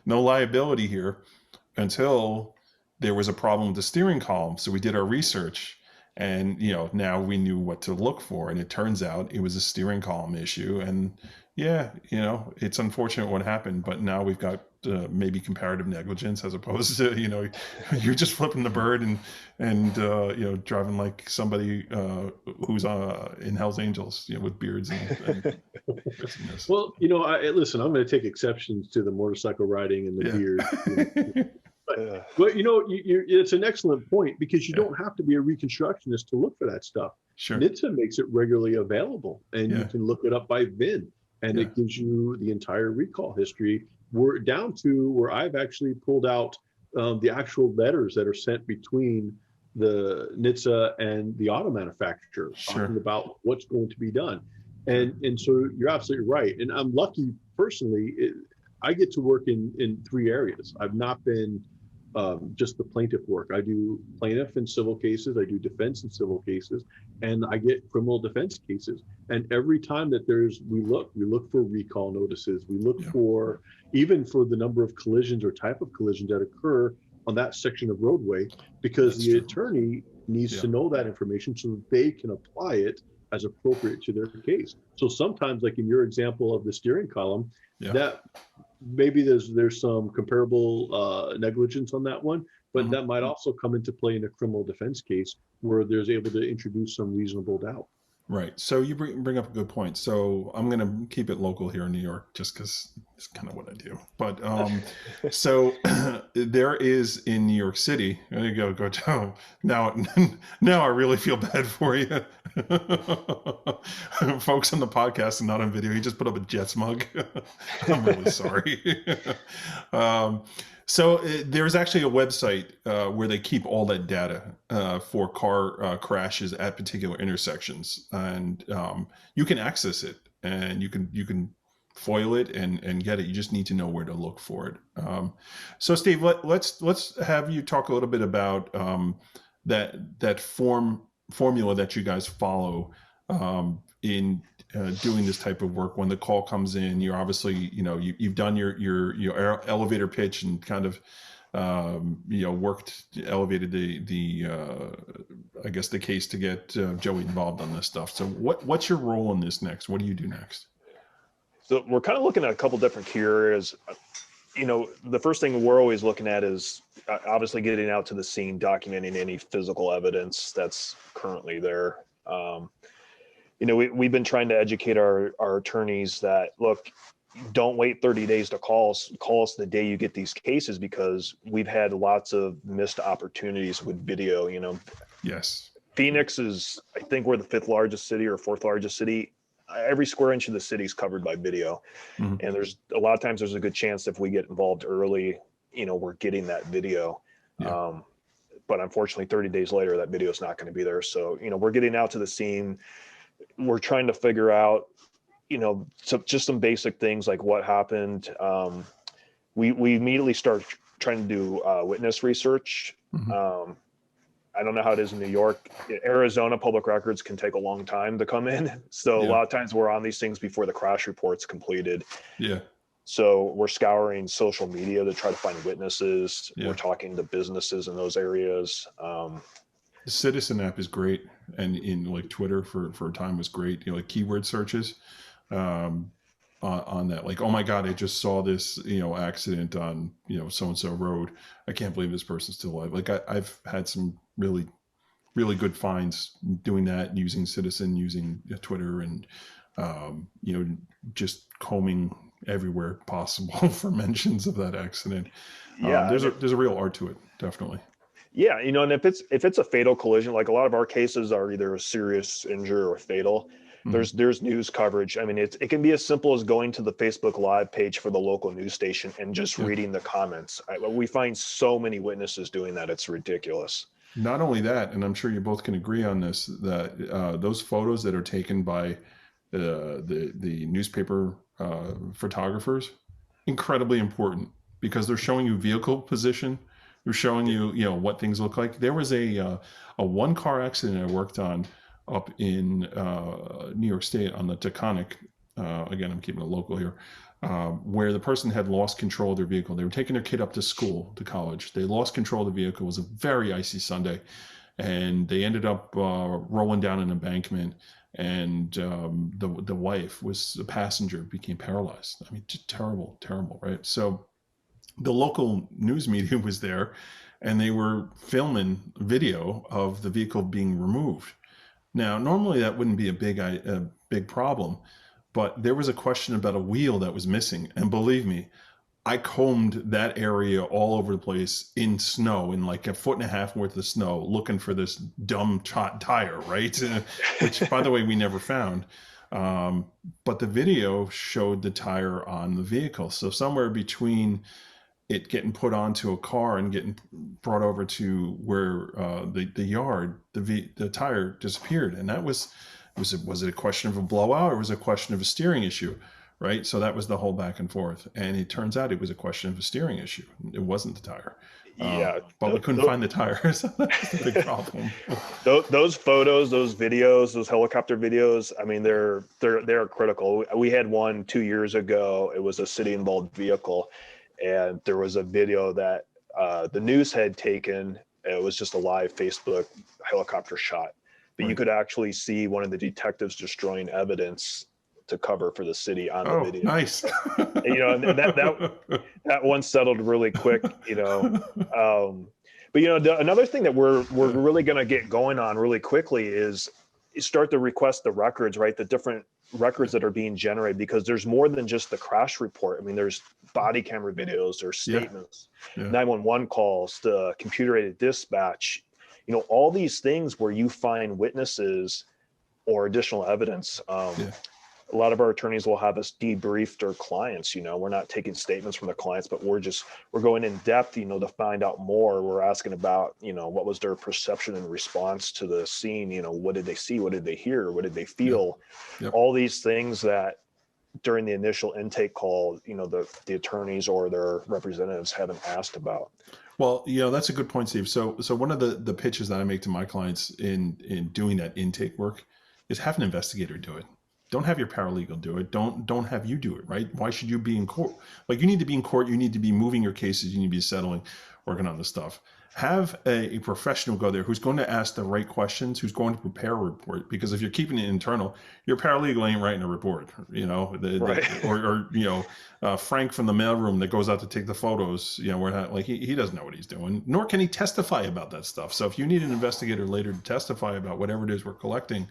no liability here until there was a problem with the steering column. So we did our research, and now we knew what to look for, and it turns out it was a steering column issue. And it's unfortunate what happened, but now we've got maybe comparative negligence as opposed to you're just flipping the bird and driving like somebody who's in Hell's Angels, with beards and Well, listen, I'm going to take exceptions to the motorcycle riding and the beard. But it's an excellent point, because you don't have to be a reconstructionist to look for that stuff. Sure. NHTSA makes it regularly available, and you can look it up by VIN, and it gives you the entire recall history. We're down to where I've actually pulled out the actual letters that are sent between the NHTSA and the auto manufacturer, talking about what's going to be done. And so you're absolutely right. And I'm lucky personally. I get to work in 3 areas. I've not been just the plaintiff work. I do plaintiff and civil cases, I do defense and civil cases, and I get criminal defense cases. And every time that we look for recall notices, we look for, even for the number of collisions or type of collisions that occur on that section of roadway, because the attorney needs to know that information so that they can apply it as appropriate to their case. So sometimes, like in your example of the steering column, that maybe there's some comparable negligence on that one, but that might also come into play in a criminal defense case where there's able to introduce some reasonable doubt. Right. So you bring up a good point. So I'm going to keep it local here in New York, just because it's kind of what I do. But so there is in New York City. There you go, Joe. Now I really feel bad for you, folks on the podcast and not on video. He just put up a Jets mug. I'm really sorry. So there's actually a website where they keep all that data for car crashes at particular intersections, and you can access it, and you can foil it and get it. You just need to know where to look for it. So Steve, let's have you talk a little bit about that formula that you guys follow in doing this type of work. When the call comes in, you're obviously, you've done your elevator pitch and kind of, elevated the I guess the case to get Joey involved on this stuff. So what's your role in this next? What do you do next? So we're kind of looking at a couple different key areas. The first thing we're always looking at is obviously getting out to the scene, documenting any physical evidence that's currently there. We've been trying to educate our attorneys that, look, don't wait 30 days to call us the day you get these cases, because we've had lots of missed opportunities with video. Yes. Phoenix is, I think we're the 5th largest city or 4th largest city. Every square inch of the city is covered by video. And there's a lot of times there's a good chance if we get involved early, we're getting that video. But unfortunately, 30 days later, that video is not going to be there. So, we're getting out to the scene. We're trying to figure out, just some basic things like what happened. We immediately start trying to do witness research. I don't know how it is in New York. Arizona public records can take a long time to come in. So a lot of times we're on these things before the crash report's completed. So we're scouring social media to try to find witnesses. We're talking to businesses in those areas. The Citizen app is great. And in like Twitter for a time was great. Like keyword searches on that. Like, oh my God, I just saw this, accident on, so-and-so road. I can't believe this person's still alive. Like I've had some really, really good finds doing that, using Citizen, using Twitter, and, just combing everywhere possible for mentions of that accident. There's a real art to it. Definitely. Yeah. And if it's a fatal collision, like a lot of our cases are either a serious injury or fatal, there's news coverage. I mean, it can be as simple as going to the Facebook Live page for the local news station and just reading the comments. We find so many witnesses doing that. It's ridiculous. Not only that, and I'm sure you both can agree on this, that those photos that are taken by the newspaper photographers, incredibly important, because they're showing you vehicle position. They're showing you, what things look like. There was a one car accident I worked on up in New York State on the Taconic. Again, I'm keeping it local here. where the person had lost control of their vehicle. They were taking their kid up to school, to college. They lost control of the vehicle. It was a very icy Sunday, and they ended up rolling down an embankment. And the wife was a passenger, became paralyzed. I mean, just terrible, terrible, right? So the local news media was there, and they were filming video of the vehicle being removed. Now, normally that wouldn't be a big problem, but there was a question about a wheel that was missing. And believe me, I combed that area all over the place in snow, in like 1.5 feet worth of snow, looking for this dumb tire, right? Which, by the way, we never found. But the video showed the tire on the vehicle. So somewhere between it getting put onto a car and getting brought over to where the yard, the tire disappeared. And that was it a question of a blowout, or was it a question of a steering issue? Right. So that was the whole back and forth. And it turns out it was a question of a steering issue. It wasn't the tire. Yeah. But we couldn't find the tire. So that's a big problem. Those photos, those videos, those helicopter videos, I mean, they're critical. We had one 2 years ago. It was a city involved vehicle. And there was a video that the news had taken. It was just a live Facebook helicopter shot. But you could actually see one of the detectives destroying evidence to cover for the city on the video. Nice. And, and that one settled really quick, But another thing that we're really going to get going on really quickly is start to request the records, right? The different records that are being generated, because there's more than just the crash report. I mean, there's body camera videos, there's statements, 911 calls, the computer-aided dispatch, all these things where you find witnesses or additional evidence. A lot of our attorneys will have us debrief their clients. We're not taking statements from the clients, but we're going in depth, to find out more. We're asking about, what was their perception and response to the scene? What did they see? What did they hear? What did they feel? Yep. All these things that during the initial intake call, the attorneys or their representatives haven't asked about. Well, that's a good point, Steve. So one of the pitches that I make to my clients in doing that intake work is have an investigator do it. Don't have your paralegal do it. Don't have you do it, right? Why should you be in court? Like, you need to be in court. You need to be moving your cases. You need to be settling, working on this stuff. Have a professional go there who's going to ask the right questions, who's going to prepare a report. Because if you're keeping it internal, your paralegal ain't writing a report, or Frank from the mailroom that goes out to take the photos, we're not, like, he doesn't know what he's doing, nor can he testify about that stuff. So if you need an investigator later to testify about whatever it is we're collecting,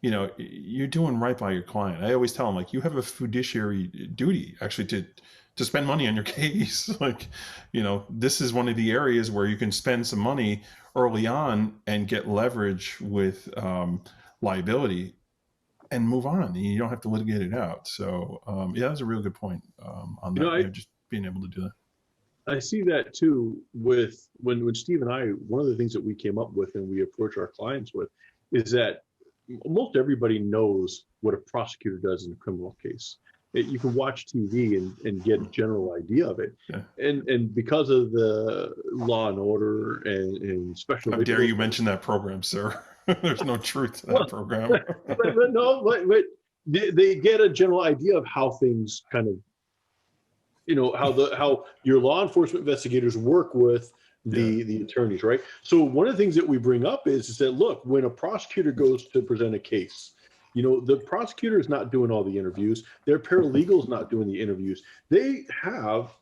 you're doing right by your client. I always tell them, like, you have a fiduciary duty actually to spend money on your case. Like, this is one of the areas where you can spend some money early on and get leverage with liability and move on. You don't have to litigate it out. So that's a real good point on that. Just being able to do that. I see that too with when Steve and I, one of the things that we came up with and we approach our clients with is that most everybody knows what a prosecutor does in a criminal case. You can watch TV and get a general idea of it. Yeah. And because of the Law and Order and special... How dare you mention that program, sir? There's no truth to that program. but they get a general idea of how things kind of, how your law enforcement investigators work with the attorneys, right? So one of the things that we bring up is that, look, when a prosecutor goes to present a case, the prosecutor is not doing all the interviews. Their paralegal is not doing the interviews. They have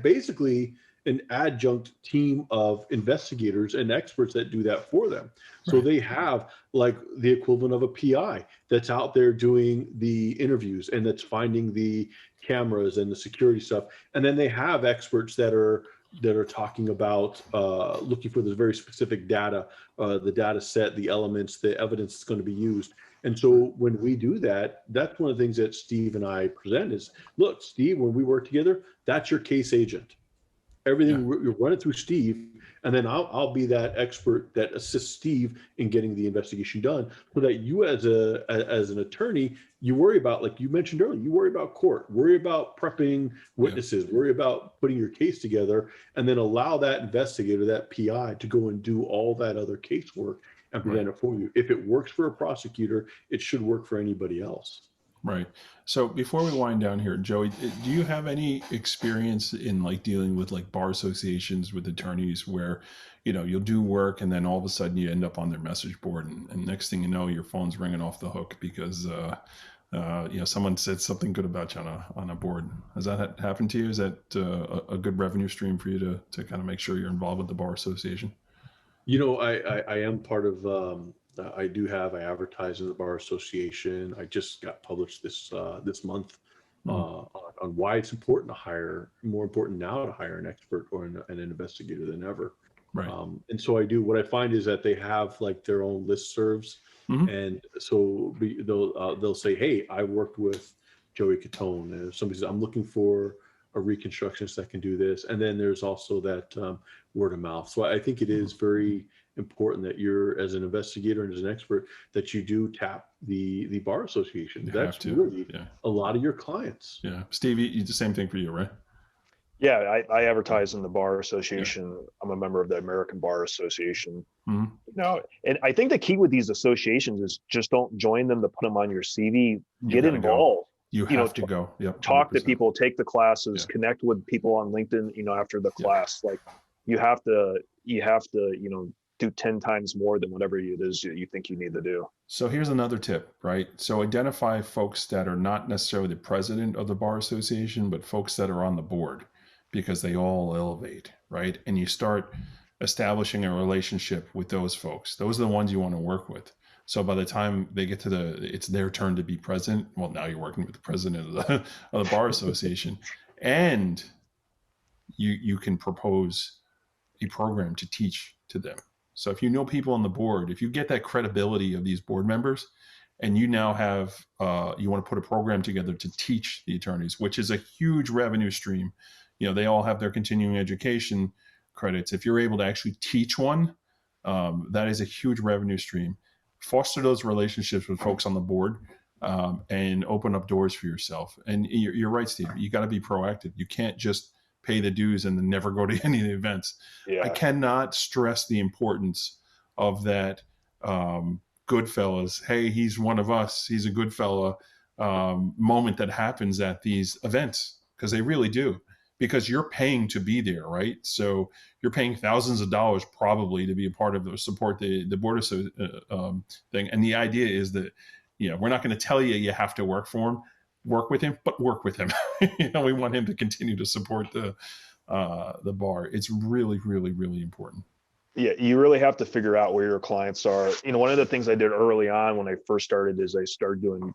basically an adjunct team of investigators and experts that do that for them. So they have like the equivalent of a PI that's out there doing the interviews and that's finding the cameras and the security stuff. And then they have experts that are talking about looking for this very specific data, the data set, the elements, the evidence that's going to be used. And so when we do that, that's one of the things that Steve and I present is, look, Steve, when we work together, that's your case agent. Everything you run it through Steve, and then I'll be that expert that assists Steve in getting the investigation done, so that you as an attorney, you worry about, like you mentioned earlier, you worry about court, worry about prepping witnesses, worry about putting your case together, and then allow that investigator, that PI, to go and do all that other casework and present it for you. If it works for a prosecutor, it should work for anybody else. Right. So before we wind down here, Joey, do you have any experience in like dealing with like bar associations with attorneys where, you'll do work and then all of a sudden you end up on their message board and next thing you know, your phone's ringing off the hook because, someone said something good about you on a board. Has that happened to you? Is that a good revenue stream for you to kind of make sure you're involved with the bar association? I am part of, I advertise in the Bar Association. I just got published this month on why it's more important now to hire an expert or an investigator than ever. Right. And so what I find is that they have like their own listservs. And so they'll say, hey, I worked with Joey Catone. And if somebody says, I'm looking for a reconstructionist that can do this. And then there's also that word of mouth. So I think it is very important that you're, as an investigator and as an expert, that you do tap the Bar Association. That's really a lot of your clients. Yeah. Stevie, it's the same thing for you, right? Yeah, I advertise in the Bar Association. Yeah. I'm a member of the American Bar Association. And I think the key with these associations is just don't join them to put them on your CV. Get involved. You have to go. Yep. Talk to people, take the classes, connect with people on LinkedIn, after the class. Like you have to, do 10 times more than whatever it is you think you need to do. So here's another tip, right? So identify folks that are not necessarily the president of the Bar Association, but folks that are on the board, because they all elevate, right? And you start establishing a relationship with those folks. Those are the ones you want to work with. So by the time they get to it's their turn to be president. Well, now you're working with the president of the Bar Association, and you can propose a program to teach to them. So if you know people on the board, if you get that credibility of these board members, and you now have, you want to put a program together to teach the attorneys, which is a huge revenue stream. They all have their continuing education credits. If you're able to actually teach one, that is a huge revenue stream. Foster those relationships with folks on the board and open up doors for yourself. And you're right, Steve. You got to be proactive. You can't just pay the dues and then never go to any of the events. Yeah. I cannot stress the importance of that good fellas. Hey, he's one of us. He's a good fella moment that happens at these events, because they really do. Because you're paying to be there, right? So you're paying thousands of dollars probably to be a part of the support the board thing. And the idea is that, we're not going to tell you have to work for him, work with him, but work with him. We want him to continue to support the bar. It's really, really, really important. Yeah, you really have to figure out where your clients are. One of the things I did early on when I first started is I started doing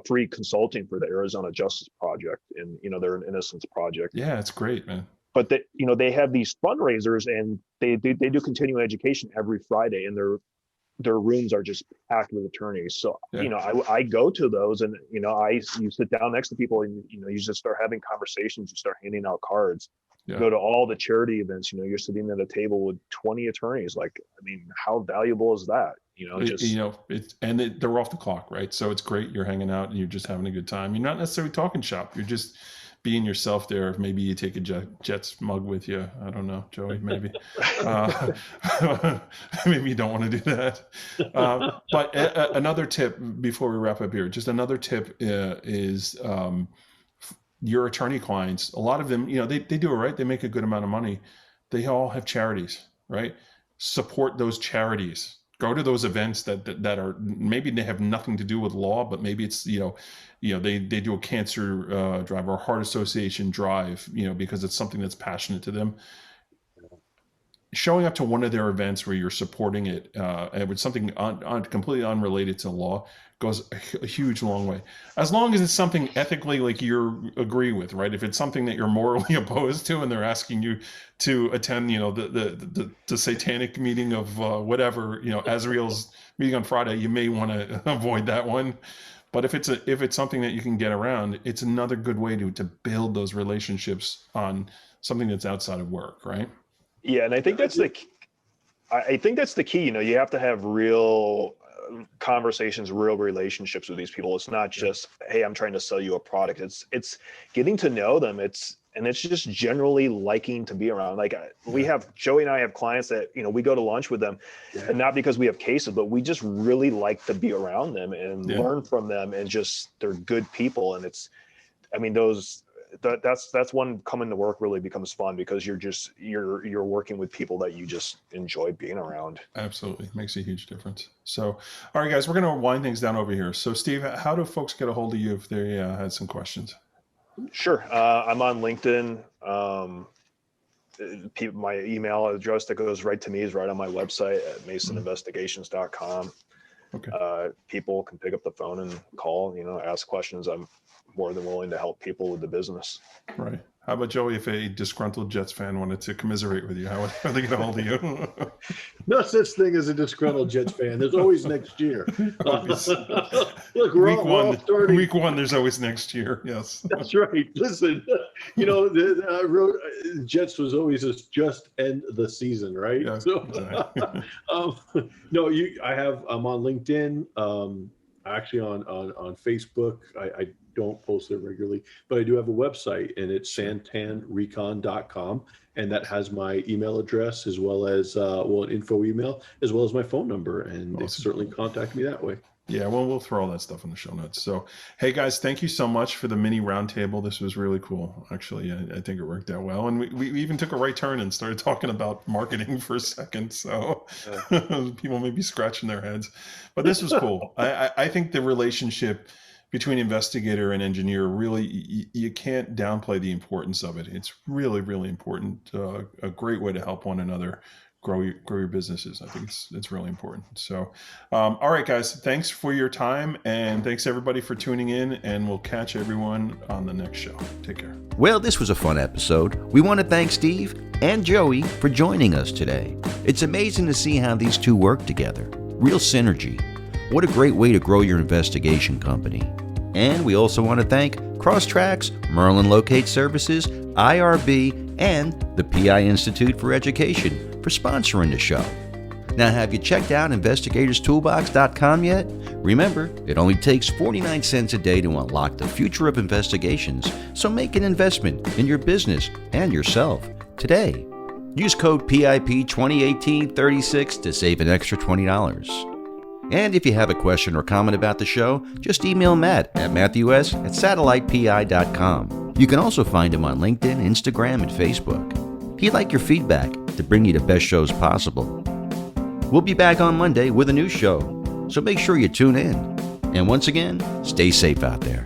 free consulting for the Arizona Justice Project, and they're an innocence project. Yeah, it's great, man. But they have these fundraisers, and they do continuing education every Friday, and their rooms are just packed with attorneys. So I go to those, and you sit down next to people, and you just start having conversations. You start handing out cards. Yeah. Go to all the charity events. You're sitting at a table with 20 attorneys. Like, how valuable is that? They're off the clock, right? So it's great. You're hanging out and you're just having a good time. You're not necessarily talking shop. You're just being yourself there. Maybe you take a Jets mug with you. I don't know, Joey, maybe. Maybe you don't want to do that. But another tip before we wrap up here, just another tip is your attorney clients. A lot of them, they do it right. They make a good amount of money. They all have charities, right? Support those charities. Go to those events that are, maybe they have nothing to do with law, but maybe it's, they do a cancer drive or a heart association drive, because it's something that's passionate to them. Showing up to one of their events where you're supporting it and with something completely unrelated to law goes a huge long way. As long as it's something ethically like you agree with, right? If it's something that you're morally opposed to and they're asking you to attend, the satanic meeting of whatever, Azrael's meeting on Friday, you may want to avoid that one. But if it's something that you can get around, it's another good way to build those relationships on something that's outside of work, right? Yeah, and I think that's the key. You have to have real conversations, real relationships with these people. It's not just, hey, I'm trying to sell you a product. It's getting to know them. It's just generally liking to be around. Like we have, Joey and I have clients that, we go to lunch with them, and not because we have cases, but we just really like to be around them and learn from them, and just, they're good people. And that's when coming to work really becomes fun, because you're working with people that you just enjoy being around. Absolutely. Makes a huge difference. So, all right, guys, we're going to wind things down over here. So Steve, how do folks get a hold of you if they had some questions? Sure. I'm on LinkedIn. My email address that goes right to me is right on my website at masoninvestigations.com. Okay. People can pick up the phone and call, ask questions. I'm more than willing to help people with the business. Right. How about Joey, if a disgruntled Jets fan wanted to commiserate with you, how are they get a hold of you? No such thing as a disgruntled Jets fan. There's always next year. Look, week one, there's always next year. Yes. That's right. Listen, I wrote Jets was always just end the season, right? Yeah, so, exactly. I'm on LinkedIn. Actually on Facebook. I don't post there regularly, but I do have a website, and it's santanrecon.com, and that has my email address as well as an info email, as well as my phone number, and they certainly contact me that way. Yeah, well, we'll throw all that stuff in the show notes. So, hey guys, thank you so much for the mini roundtable. This was really cool. Actually, I think it worked out well, and we even took a right turn and started talking about marketing for a second. So people may be scratching their heads, but this was cool. I think the relationship between investigator and engineer, really, you can't downplay the importance of it. It's really, really important. A great way to help one another grow your businesses. I think it's really important. So, all right, guys, thanks for your time, and thanks everybody for tuning in, and we'll catch everyone on the next show. Take care. Well, this was a fun episode. We want to thank Steve and Joey for joining us today. It's amazing to see how these two work together. Real synergy. What a great way to grow your investigation company. And we also want to thank Crosstracks, Merlin Locate Services, IRB, and the PI Institute for Education for sponsoring the show. Now, have you checked out investigatorstoolbox.com yet? Remember, it only takes 49 cents a day to unlock the future of investigations, so make an investment in your business and yourself today. Use code PIP 2018-36 to save an extra $20. And if you have a question or comment about the show, just email Matt at matthews@satellitepi.com. You can also find him on LinkedIn, Instagram, and Facebook. He'd like your feedback to bring you the best shows possible. We'll be back on Monday with a new show, so make sure you tune in. And once again, stay safe out there.